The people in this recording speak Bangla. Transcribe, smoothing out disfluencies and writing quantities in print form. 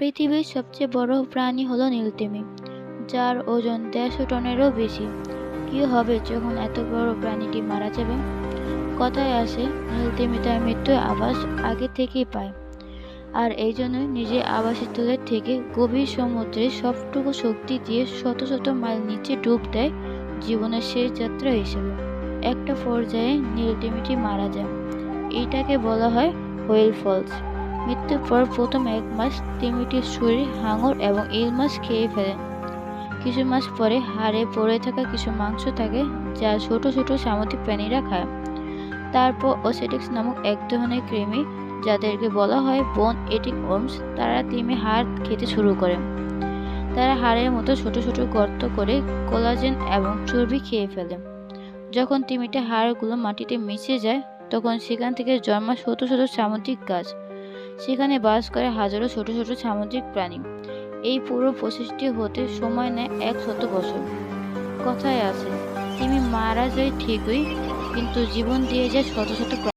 পৃথিবীর সবচেয়ে বড় প্রাণী হলো নীলতিমি, যার ওজন ১৫০ টনেরও বেশি। কি হবে যখন এত বড় প্রাণীটি মারা যাবে? কথায় আছে, নীলতিমি তার মৃত্যুর আভাস আগে থেকেই পায়, আর এই জন্যই নিজের আবাসস্থলের থেকে গভীর সমুদ্রে সবটুকু শক্তি দিয়ে শত শত মাইল নিচে ডুব দেয় জীবনের শেষ যাত্রা হিসেবে। একটা পর্যায়ে নীলতিমিটি মারা যায়। এইটাকে বলা হয় হোয়েল ফলস। মৃত্যুর পর প্রথম ১ মাস তিমিটির শরীর হাঙর এবং ইল মাছ খেয়ে ফেলে। কিছু মাস পরে হাড়ে পড়ে থাকা কিছু মাংস থাকে, যা ছোট ছোট সামুদ্রিক প্রাণীরা খায়। তারপর ওসেডিক্স নামক এক ধরনের কৃমি, যাদেরকে বলা হয় বোন ইটিং ওর্মস, তারা তিমি হাড় খেতে শুরু করে। তারা হাড়ের মতো ছোট ছোট গর্ত করে কোলাজেন এবং চর্বি খেয়ে ফেলে। যখন তিমিটা হাড়গুলো মাটিতে মিশে যায়, তখন সেখান থেকে জন্মায় শত শত সামুদ্রিক গাছ। সেখানে বাস করে হাজারো ছোট ছোট সামুদ্রিক প্রাণী। এই পুরো প্রসেসটি হতে সময় নেয় ১০০ বছর। কথায় আছে, তিমি মারা যায় ঠিকই, কিন্তু জীবন দিয়ে যায় শত শত